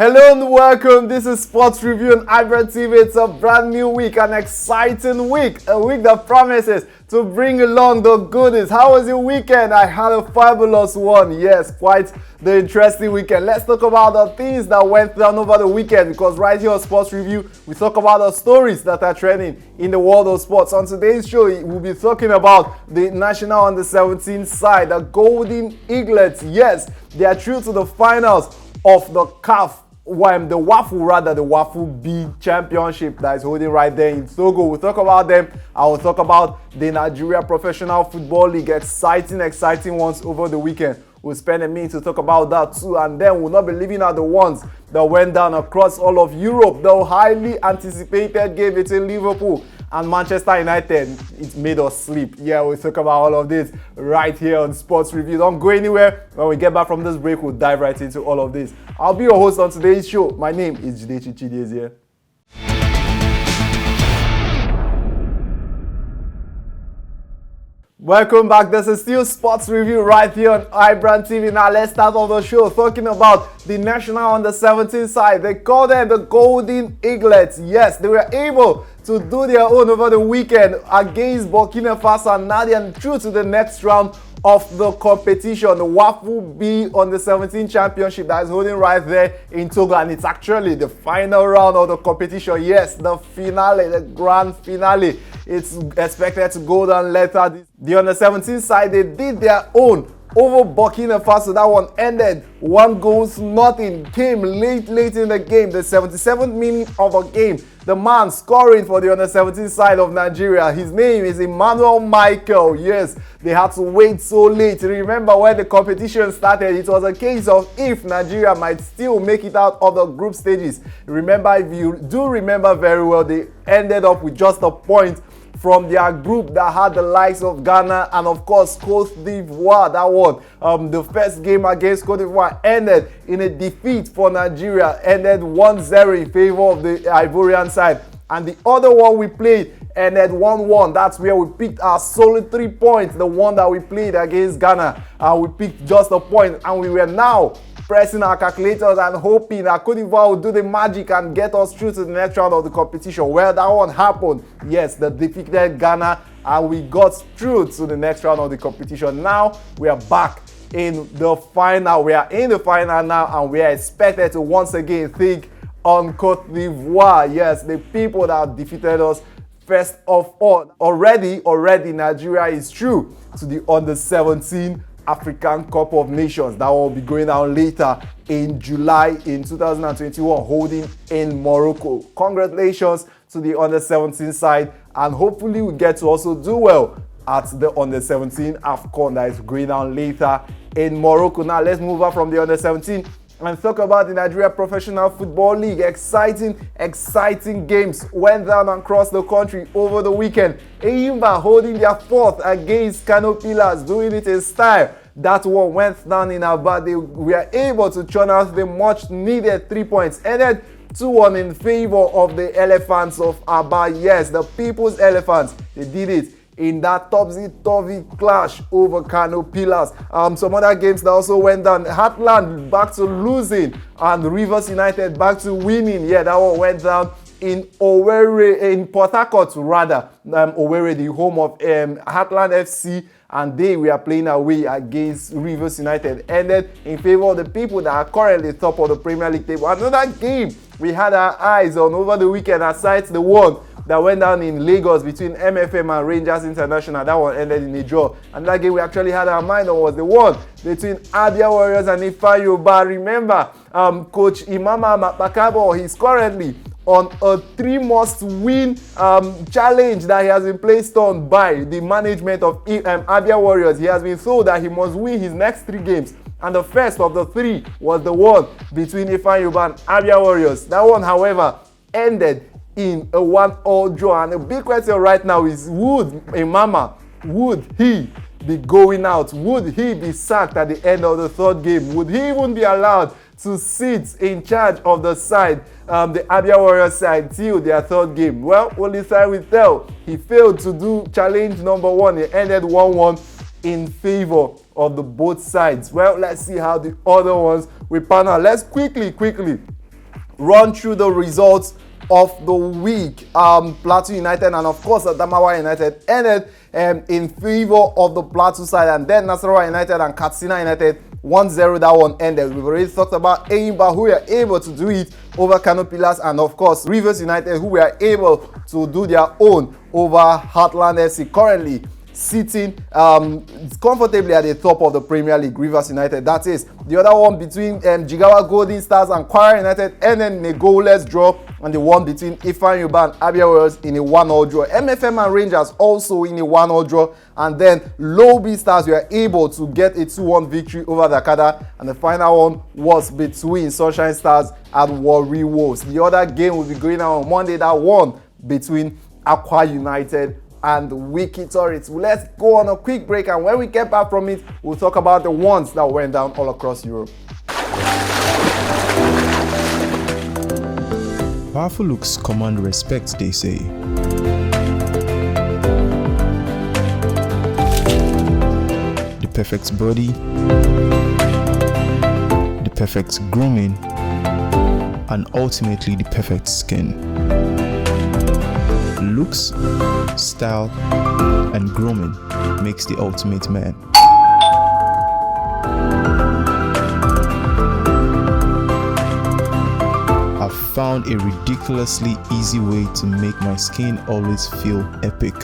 Hello and welcome. This is Sports Review on iBrandTV. It's a brand new week, an exciting week, a week that promises to bring along the goodies. How was your weekend? I had a fabulous one. Yes, quite the interesting weekend. Let's talk about the things that went down over the weekend, because right here on Sports Review, we talk about the stories that are trending in the world of sports. On today's show, we'll be talking about the national under-17 side, the Golden Eaglets. Yes, they are through to the finals of the the WAFU B championship that is holding right there in Togo. We'll talk about them. I will talk about the Nigeria Professional Football League. Exciting ones over the weekend. We'll spend a minute to talk about that too, and then we'll not be leaving out the ones that went down across all of Europe. The highly anticipated game between Liverpool and Manchester United, it made us sleep. Yeah, we'll talk about all of this right here on Sports Review. Don't go anywhere. When we get back from this break, we'll dive right into all of this. I'll be your host on today's show. My name is Jidechi Chidezie. Welcome back. This is still Sports Review right here on iBrandTV. Now let's start off the show talking about the national under-17 side. They call them the Golden Eaglets. Yes, they were able to do their own over the weekend against Burkina Faso, and now they are through to the next round of the competition, the WAFU B under-17 championship that is holding right there in Togo, and it's actually the final round of the competition. Yes, the finale, the grand finale. It's expected to go down later. The under-17 side, they did their own over Burkina Faso. That one ended 1-0. Came late in the game, the 77th minute of a game. The man scoring for the under-17 side of Nigeria, his name is Emmanuel Michael. Yes, they had to wait so late. Remember when the competition started, it was a case of if Nigeria might still make it out of the group stages. Remember, if you do remember very well, they ended up with just a point from their group that had the likes of Ghana and of course Cote d'Ivoire. That one, the first game against Cote d'Ivoire ended in a defeat for Nigeria, ended 1-0 in favor of the Ivorian side. And the other one we played ended 1-1. That's where we picked our solid 3 points, the one that we played against Ghana. We picked just a point, and we were now pressing our calculators and hoping that Cote d'Ivoire would do the magic and get us through to the next round of the competition. Well, that one happened. Yes, they defeated Ghana and we got through to the next round of the competition. Now we are back in the final. We are in the final now, and we are expected to once again think on Cote d'Ivoire. Yes, the people that defeated us first of all. Already Nigeria is through to the under-17 African Cup of Nations. That will be going on later in July in 2021, holding in Morocco. Congratulations to the under-17 side, and hopefully we get to also do well at the under-17 AFCON that is going on later in Morocco. Now let's move on from the under-17 and talk about the Nigeria Professional Football League. Exciting games went down across the country over the weekend. Eyimba holding their fourth against Kano Pillars, doing it in style. That one went down in Aba. They were able to churn out the much needed 3 points. Ended 2-1 in favor of the Elephants of Aba. Yes, the People's Elephants. They did it in that topsy-turvy clash over Kano Pillars. Some other games that also went down. Heartland back to losing, and Rivers United back to winning. Yeah, that one went down in Owerri, in Port Harcourt rather. Owerri, the home of Heartland FC, and they were playing away against Rivers United. Ended in favor of the people that are currently top of the Premier League table. Another game we had our eyes on over the weekend, aside the one that went down in Lagos between MFM and Rangers International. That one ended in a draw. And that game we actually had our mind on was the one between Abia Warriors and Ifa Yoba. Remember, Coach Imama Makakabo, he's currently on a 3-must-win challenge that he has been placed on by the management of Abia Warriors. He has been told that he must win his next 3 games. And the first of the 3 was the one between Ifa Yoba and Abia Warriors. That one, however, ended in a 1-1 draw. And the big question right now is, would he be going out? Would he be sacked at the end of the 3rd game? Would he even be allowed to sit in charge of the side, the Abia Warriors side, till their 3rd game? Well, only time will tell. He failed to do challenge number 1. It ended 1-1 in favor of the both sides. Well, let's see how the other ones will pan out. Let's quickly run through the results of the week. Plateau United and of course Adamawa United ended in favor of the Plateau side, and then Nasarawa United and Katsina United 1-0, that one ended. We've already talked about Eimba, who were able to do it over Kano Pillars, and of course Rivers United, who were able to do their own over Heartland FC, currently sitting comfortably at the top of the Premier League. Rivers United, that is. The other one between Jigawa Golden Stars and Kwara United ended in a goalless draw, and the one between Ifeanyi Uba and Abia Warriors in a 1-1 draw. MFM and Rangers also in a 1-1 draw, and then Lobi Stars were able to get a 2-1 victory over Dakada, and the final one was between Sunshine Stars and Warri Wolves. The other game will be going on Monday, that one between Akwa United and Wiki Torres. Let's go on a quick break, and when we get back from it, we'll talk about the ones that went down all across Europe. Powerful looks command respect, they say. The perfect body, the perfect grooming, and ultimately the perfect skin. Looks, style, and grooming makes the ultimate man. I've found a ridiculously easy way to make my skin always feel epic.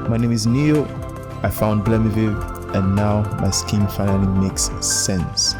My name is Neo. I found Blemiviv, and now my skin finally makes sense.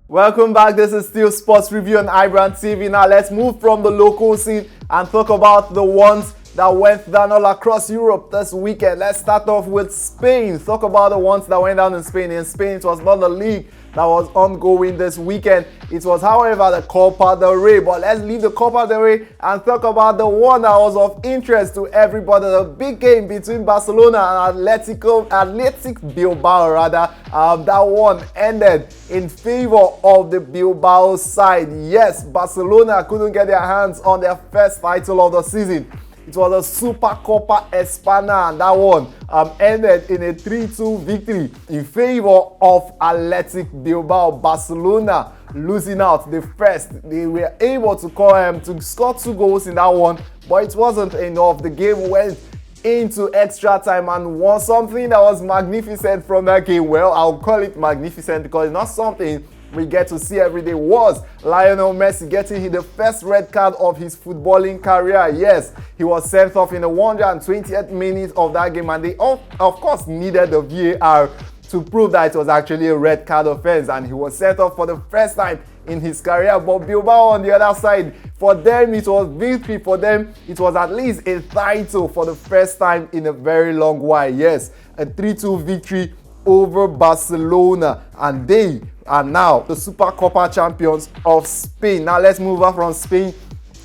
Welcome back. This is still Sports Review on iBrandTV. Now let's move from the local scene and talk about the ones that went down all across Europe this weekend. Let's start off with Spain. Talk about the ones that went down in Spain. In Spain, it was not the league that was ongoing this weekend. It was, however, the Copa del Rey. But let's leave the Copa del Rey and talk about the one that was of interest to everybody. The big game between Barcelona and Athletic Bilbao, rather. That one ended in favor of the Bilbao side. Yes, Barcelona couldn't get their hands on their first title of the season. It was a Super Copa España, and that one ended in a 3-2 victory in favor of Athletic Bilbao. Barcelona losing out the first. They were able to score 2 goals in that one, but it wasn't enough. The game went into extra time, and was something that was magnificent from that game. Well, I'll call it magnificent because it's not something we get to see every day, was Lionel Messi getting the first red card of his footballing career. Yes, he was sent off in the 120th minute of that game, and they of course needed the VAR to prove that it was actually a red card offense, and he was sent off for the first time in his career. But Bilbao on the other side, for them it was victory. For them it was at least a title for the first time in a very long while. Yes, a 3-2 victory over Barcelona, and they are now the Super Copa champions of Spain. Now let's move on from Spain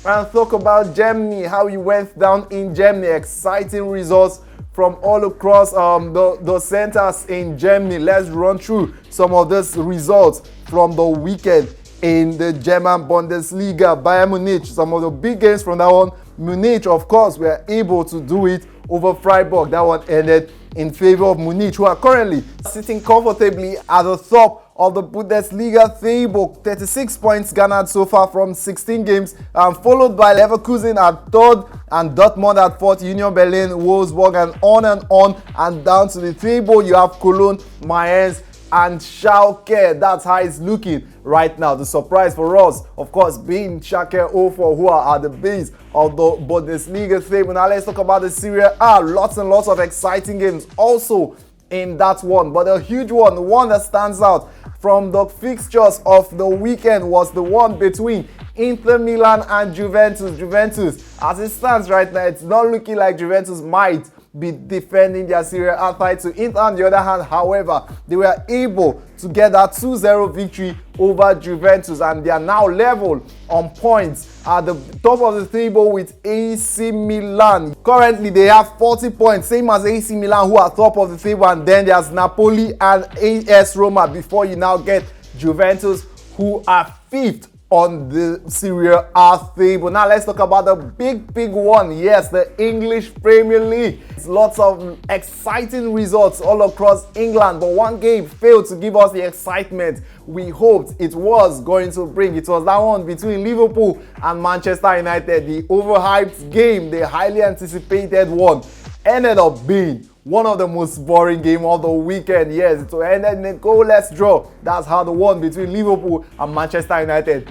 and talk about Germany, how it went down in Germany. Exciting results from all across the centers in Germany. Let's run through some of these results from the weekend in the German Bundesliga. Bayern Munich, some of the big games from that one. Munich, of course, were able to do it over Freiburg. That one ended in favor of Munich, who are currently sitting comfortably at the top of the Bundesliga table. 36 points garnered so far from 16 games, followed by Leverkusen at third and Dortmund at fourth, Union Berlin, Wolfsburg, and on down to the table. You have Cologne, Mainz, and Schalke. That's how it's looking right now. The surprise for us, of course, being Schalke 04, who are at the base of the Bundesliga table. Now let's talk about the Serie A. Lots and lots of exciting games also in that one, but a huge one, the one that stands out from the fixtures of the weekend, was the one between Inter Milan and Juventus. As it stands right now, it's not looking like Juventus might be defending their Serie A title. Inter, on the other hand, however, they were able to get that 2-0 victory over Juventus, and they are now level on points at the top of the table with AC Milan. Currently, they have 40 points, same as AC Milan, who are top of the table, and then there's Napoli and AS Roma before you now get Juventus, who are 5th on the Serie A table. Now let's talk about the big one. Yes, the English Premier League. It's lots of exciting results all across England, but one game failed to give us the excitement we hoped it was going to bring. It was that one between Liverpool and Manchester United. The overhyped game, the highly anticipated one, ended up being one of the most boring games of the weekend. Yes, it ended in a goalless draw. That's how the one between Liverpool and Manchester United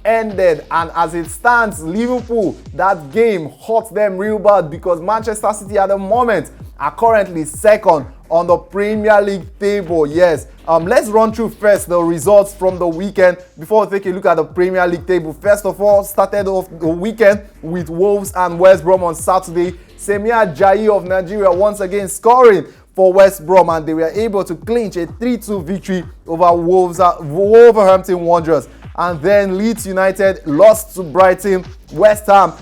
ended. And as it stands, Liverpool, that game hurt them real bad because Manchester City at the moment are currently second on the Premier League table. Yes, let's run through first the results from the weekend before we take a look at the Premier League table. First of all, started off the weekend with Wolves and West Brom on Saturday. Semia Ajayi of Nigeria once again scoring for West Brom, and they were able to clinch a 3-2 victory over Wolverhampton Wanderers. And then Leeds United lost to Brighton. West Ham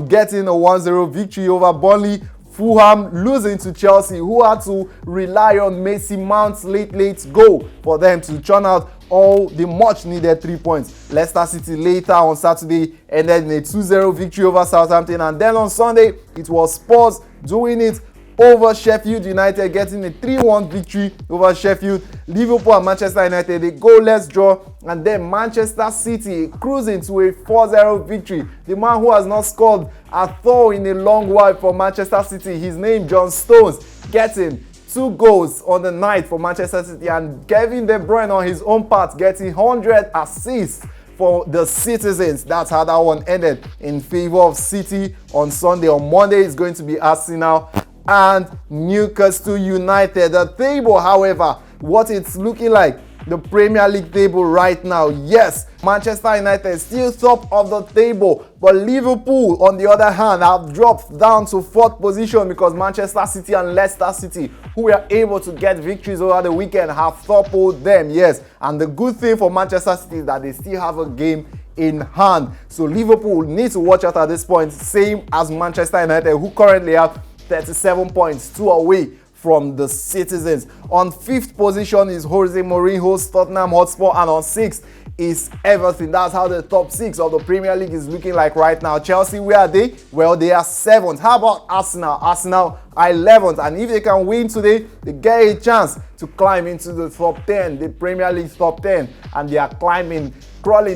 getting a 1-0 victory over Burnley. Fulham losing to Chelsea, who had to rely on Messi Mount's late goal for them to churn out all the much needed 3 points. Leicester City later on Saturday ended in a 2-0 victory over Southampton, and then on Sunday it was Spurs doing it over Sheffield United, getting a 3-1 victory over Sheffield. Liverpool and Manchester United a goalless draw, and then Manchester City cruising to a 4-0 victory. The man who has not scored at all in a long while for Manchester City, his name John Stones, getting 2 goals on the night for Manchester City, and Kevin De Bruyne on his own part getting 100 assists for the Citizens. That's how that one ended in favor of City on Sunday. On Monday it's going to be Arsenal and Newcastle United. The table, however, what it's looking like, the Premier League table right now, yes, Manchester United still top of the table, but Liverpool, on the other hand, have dropped down to 4th position because Manchester City and Leicester City, who were able to get victories over the weekend, have toppled them. Yes, and the good thing for Manchester City is that they still have a game in hand. So Liverpool need to watch out at this point, same as Manchester United, who currently have 37 points, 2 away from the Citizens. On 5th position is Jose Mourinho's Tottenham Hotspur, and on 6th is Everton. That's how the top 6 of the Premier League is looking like right now. Chelsea, where are they? Well, they are 7th. How about Arsenal? Arsenal are 11th, and if they can win today, they get a chance to climb into the top 10, the Premier League top 10, and they are crawling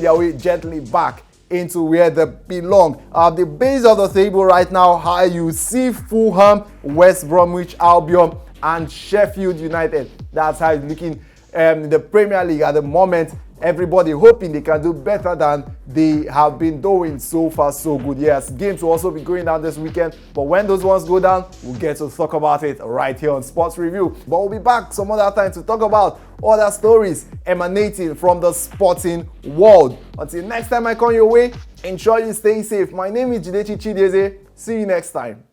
their way gently back into where they belong. The base of the table right now, how you see Fulham, West Bromwich Albion, and Sheffield United. That's how it's looking in the Premier League at the moment. Everybody hoping they can do better than they have been doing so far. So good. Yes, games will also be going down this weekend, but when those ones go down, we'll get to talk about it right here on Sports Review. But we'll be back some other time to talk about other stories emanating from the sporting world. Until next time I come your way, ensure you stay safe. My name is Jidechi Chideze. See you next time.